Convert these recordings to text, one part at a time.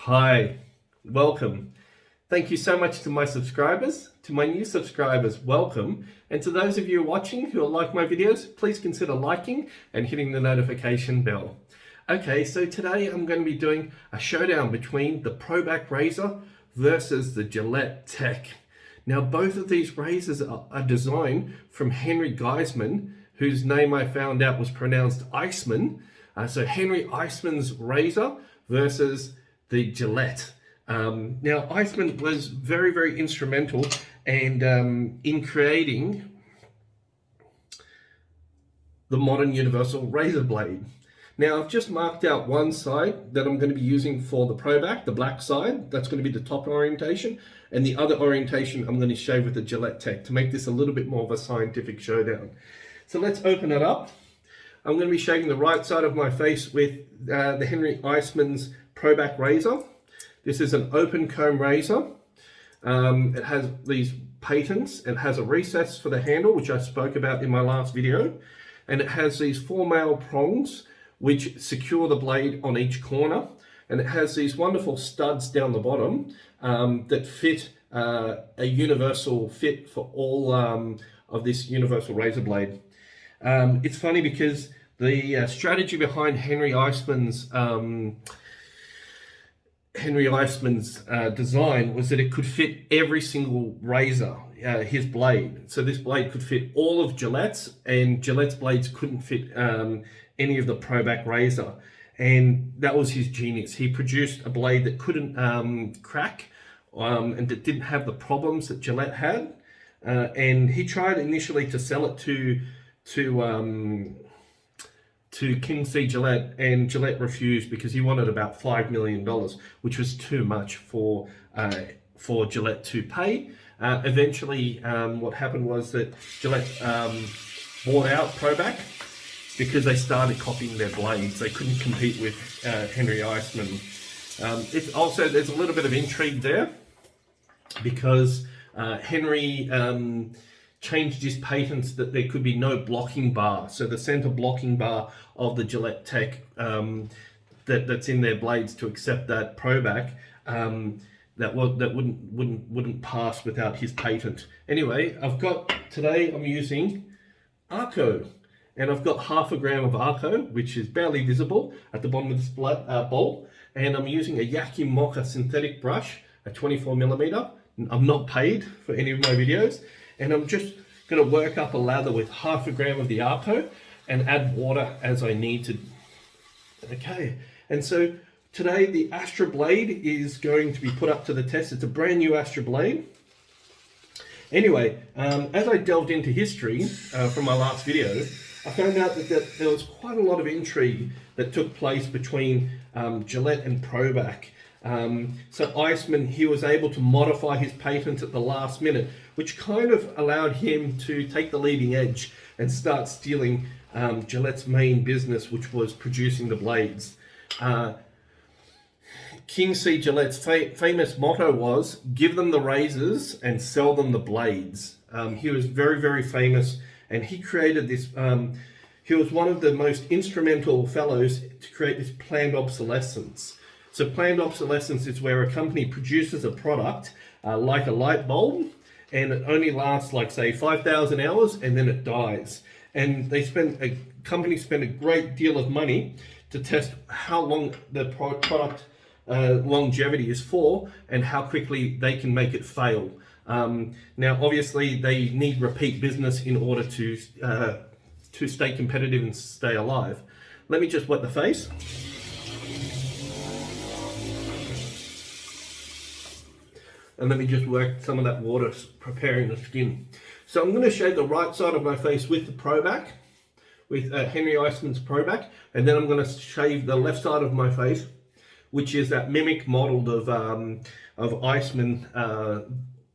Hi, welcome. Thank you so much to my subscribers. To my new subscribers, welcome. And to those of you watching who like my videos, please consider liking and hitting the notification bell. Okay, so today I'm going to be doing a showdown between the Probak razor versus the Gillette Tech. Now, both of these razors are designed from Henry Geisman, whose name I found out was pronounced Iceman. So Henry Iceman's razor versus the Gillette. Now, Iceman was very, very instrumental and in creating the modern universal razor blade. Now, I've just marked out one side that I'm going to be using for the Probak, the black side. That's going to be the top orientation. And the other orientation I'm going to shave with the Gillette Tech to make this a little bit more of a scientific showdown. So let's open it up. I'm going to be shaving the right side of my face with the Henry Iceman's Probak razor. This is an open comb razor. It has these patents. It has a recess for the handle, which I spoke about in my last video. And it has these 4 male prongs, which secure the blade on each corner. And it has these wonderful studs down the bottom that fit a universal fit for all of this universal razor blade. It's funny because the strategy behind Henry Iceman's design was that it could fit every single razor, his blade. So this blade could fit all of Gillette's, and Gillette's blades couldn't fit any of the Probak razor. And that was his genius. He produced a blade that couldn't crack and that didn't have the problems that Gillette had. And he tried initially to sell it to King C. Gillette, and Gillette refused because he wanted about $5 million, which was too much for Gillette to pay. Eventually, what happened was that Gillette bought out Probak because they started copying their blades. They couldn't compete with Henry Iceman. It's also, there's a little bit of intrigue there because Henry changed his patents that there could be no blocking bar. So the center blocking bar of the Gillette Tech that's in their blades to accept that Probak, that wouldn't pass without his patent. Anyway, today I'm using Arko, and I've got 1/2 gram of Arko, which is barely visible at the bottom of this bowl, and I'm using a Yaqi Mocha synthetic brush, a 24mm. I'm not paid for any of my videos. And I'm just going to work up a lather with 1/2 gram of the Arko and add water as I need to. Okay, and so today the Astra blade is going to be put up to the test. It's a brand new Astra blade. Anyway, as I delved into history from my last video, I found out that there was quite a lot of intrigue that took place between Gillette and Probak. So Iceman, he was able to modify his patent at the last minute, which kind of allowed him to take the leading edge and start stealing Gillette's main business, which was producing the blades. King C. Gillette's famous motto was, give them the razors and sell them the blades. He was very, very famous, and he created this, he was one of the most instrumental fellows to create this planned obsolescence. So planned obsolescence is where a company produces a product like a light bulb, and it only lasts like, say, 5,000 hours, and then it dies. And companies spend a great deal of money to test how long the product longevity is for and how quickly they can make it fail. Now, obviously, they need repeat business in order to stay competitive and stay alive. Let me just wet the face. And let me just work some of that water preparing the skin. So I'm going to shave the right side of my face with the Probak, with Henry Iceman's Probak, and then I'm going to shave the left side of my face, which is that mimic modeled of Iceman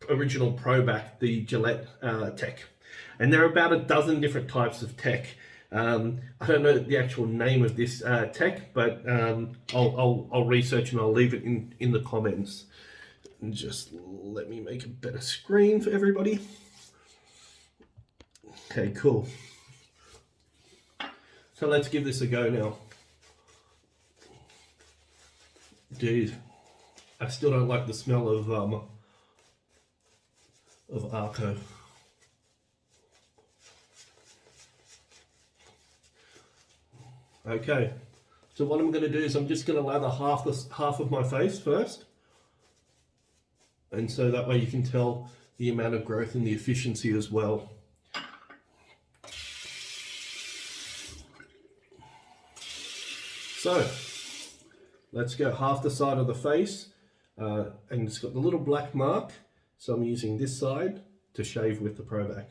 original Probak, the Gillette Tech. And there are about a dozen different types of tech. I don't know the actual name of this tech, but I'll research and I'll leave it in the comments. And just let me make a better screen for everybody. Okay, cool. So let's give this a go now. Dude, I still don't like the smell of Arko. Okay, so what I'm going to do is I'm just going to lather half of my face first, and so that way you can tell the amount of growth and the efficiency as well. So let's go half the side of the face, and it's got the little black mark, so I'm using this side to shave with the Probak.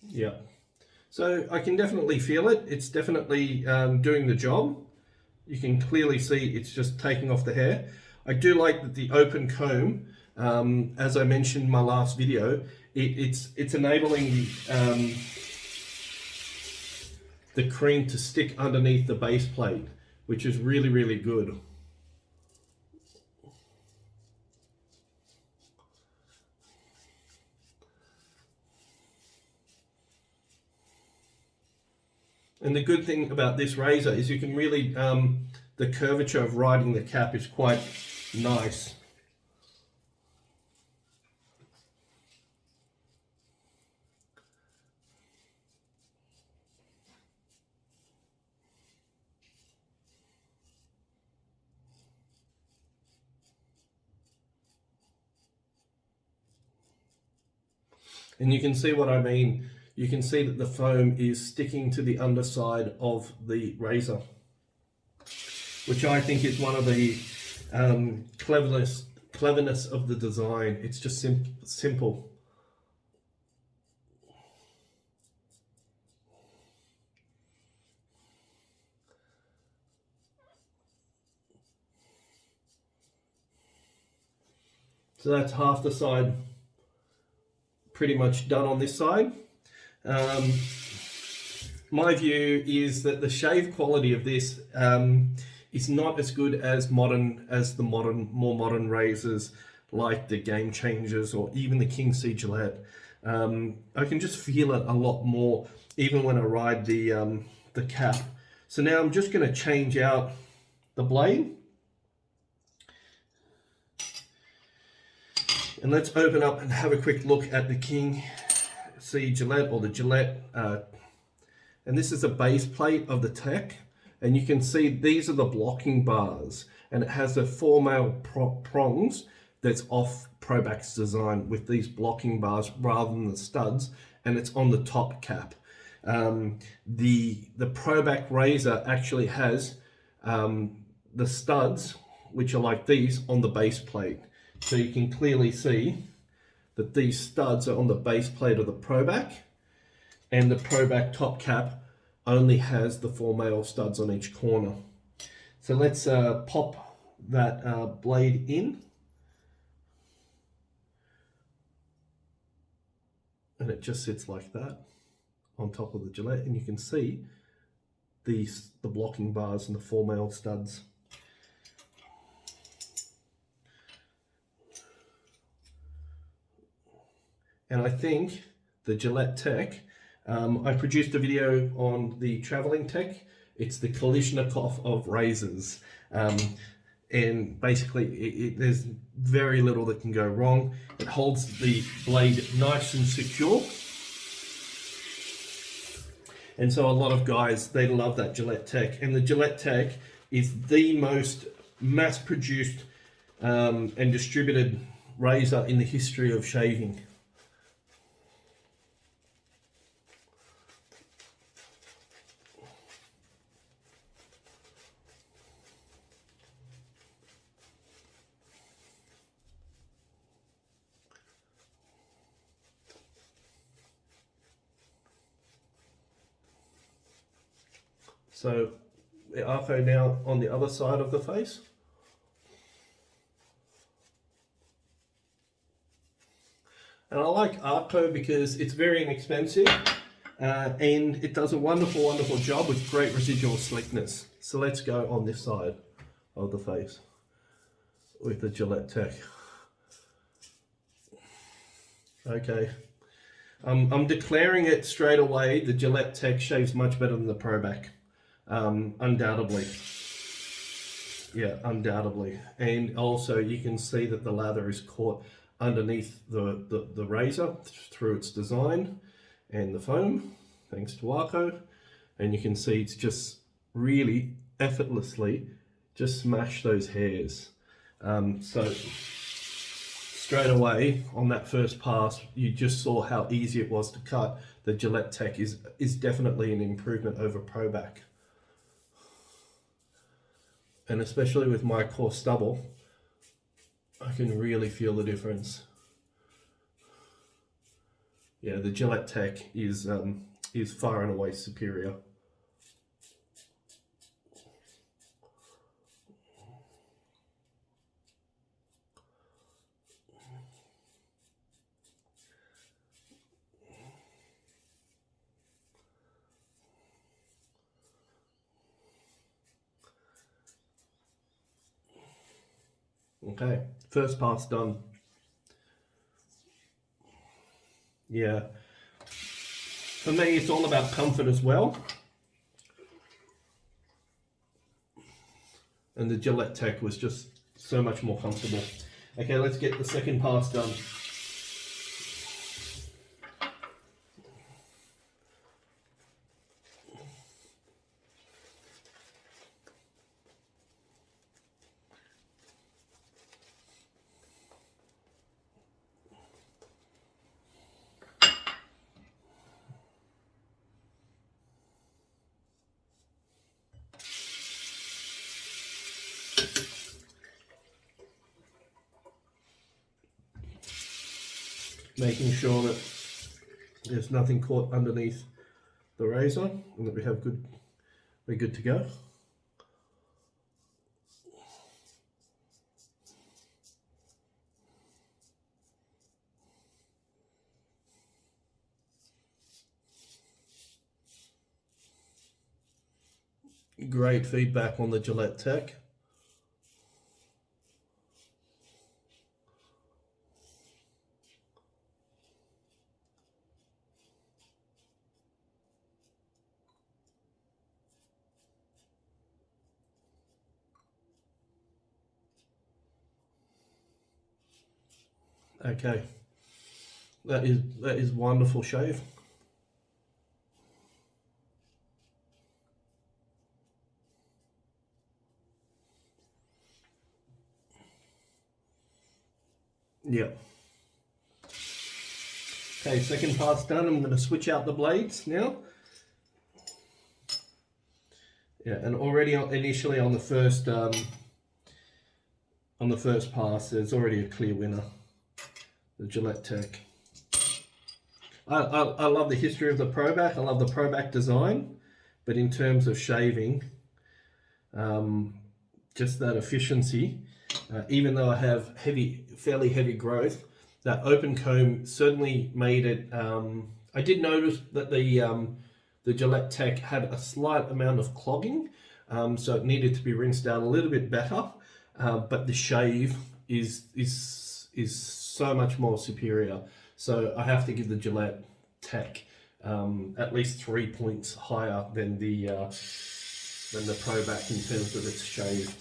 Yeah, so I can definitely feel it. It's definitely doing the job. You can clearly see it's just taking off the hair. I do like that the open comb, as I mentioned in my last video, it's enabling the cream to stick underneath the base plate, which is really, really good. And the good thing about this razor is you can really, the curvature of riding the cap is quite nice. And you can see what I mean. You can see that the foam is sticking to the underside of the razor, which I think is one of the cleverness of the design. It's just simple. So that's half the side pretty much done on this side. My view is that the shave quality of this is not as good as the more modern razors like the Game Changers or even the King C Gillette. I can just feel it a lot more even when I ride the cap. So now I'm just going to change out the blade. And let's open up and have a quick look at the King C Gillette or the Gillette. And this is a base plate of the tech. And you can see these are the blocking bars. And it has the 4 male prongs that's off Probak's design with these blocking bars rather than the studs. And it's on the top cap. The Probak razor actually has the studs, which are like these, on the base plate. So you can clearly see that these studs are on the base plate of the Probak, and the Probak top cap only has the 4 male studs on each corner. So let's pop that blade in. And it just sits like that on top of the Gillette, and you can see the blocking bars and the 4 male studs. And I think the Gillette tech, I produced a video on the traveling tech. It's the Kalishnikov of razors. And basically there's very little that can go wrong. It holds the blade nice and secure. And so a lot of guys, they love that Gillette tech. And the Gillette tech is the most mass-produced and distributed razor in the history of shaving. So the Arko now on the other side of the face. And I like Arko because it's very inexpensive and it does a wonderful, wonderful job with great residual slickness. So let's go on this side of the face with the Gillette tech. Okay. I'm declaring it straight away. The Gillette Tech shaves much better than the Probak. Undoubtedly. Yeah, undoubtedly. And also you can see that the lather is caught underneath the razor through its design and the foam, thanks to Arko. And you can see it's just really effortlessly just smash those hairs. So straight away on that first pass, you just saw how easy it was to cut. The Gillette Tech is definitely an improvement over Probak. And especially with my coarse stubble, I can really feel the difference. Yeah, the Gillette Tech is far and away superior. Okay, first pass done. Yeah, for me it's all about comfort as well. And the Gillette Tech was just so much more comfortable. Okay, let's get the second pass done. Making sure that there's nothing caught underneath the razor and that we're good to go. Great feedback on the Gillette Tech. Okay, that is wonderful shave. Yeah. Okay, second pass done. I'm going to switch out the blades now. Yeah, and already initially on the first pass, there's already a clear winner. The Gillette Tech. I love the history of the Probak. I love the Probak design, but in terms of shaving, just that efficiency. Even though I have fairly heavy growth, that open comb certainly made it. I did notice that the Gillette Tech had a slight amount of clogging, so it needed to be rinsed out a little bit better. But the shave is so much more superior. So I have to give the Gillette Tech at least 3 points higher than the Probak in terms of its shave.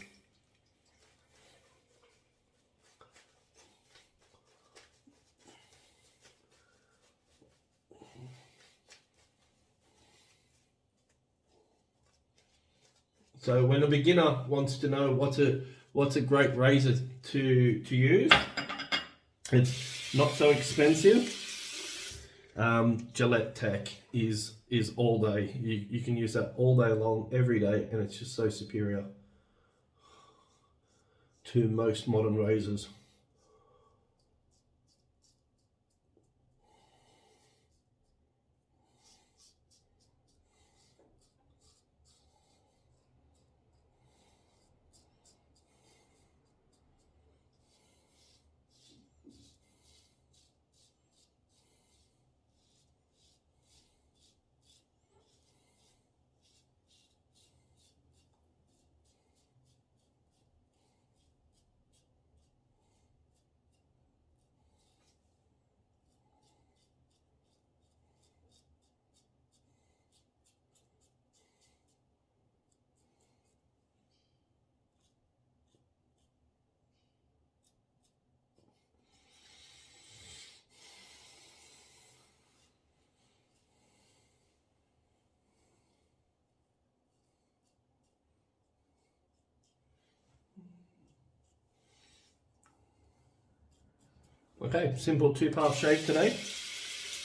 So when a beginner wants to know what's a great razor to use, it's not so expensive. Gillette Tech is all day. You can use that all day long, every day, and it's just so superior to most modern razors. Okay, simple 2-pass shave today.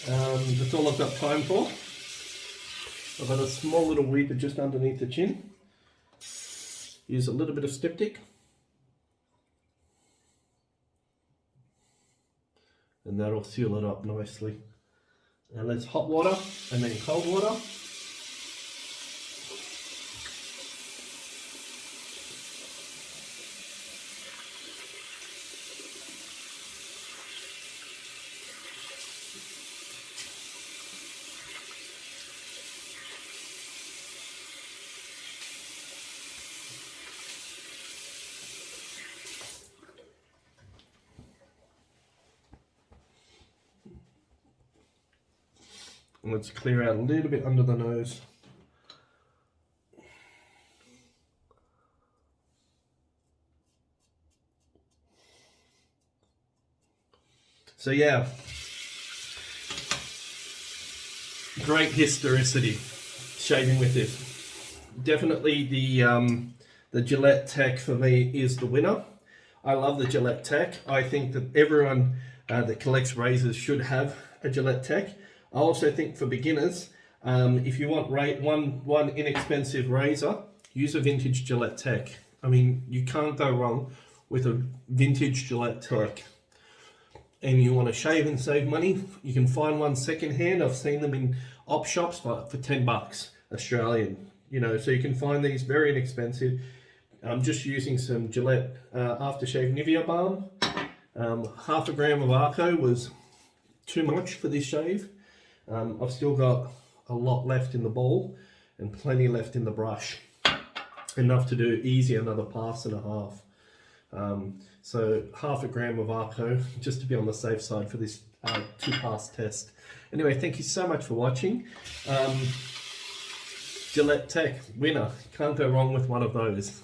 That's all I've got time for. I've got a small little weeper just underneath the chin. Use a little bit of styptic. And that'll seal it up nicely. And let's hot water and then cold water. And let's clear out a little bit under the nose. So yeah, great historicity shaving with this. Definitely the Gillette Tech for me is the winner. I love the Gillette Tech. I think that everyone that collects razors should have a Gillette Tech. I also think for beginners, if you want one inexpensive razor, use a vintage Gillette Tech. I mean, you can't go wrong with a vintage Gillette Tech. And you want to shave and save money, you can find one secondhand. I've seen them in op shops for 10 bucks Australian. You know, so you can find these very inexpensive. I'm just using some Gillette aftershave Nivea Balm. Half a gram of Arko was too much for this shave. I've still got a lot left in the bowl and plenty left in the brush. Enough to do easy another pass and a half. So half a gram of Arko, just to be on the safe side for this 2-pass test. Anyway, thank you so much for watching. Gillette Tech, winner. Can't go wrong with one of those.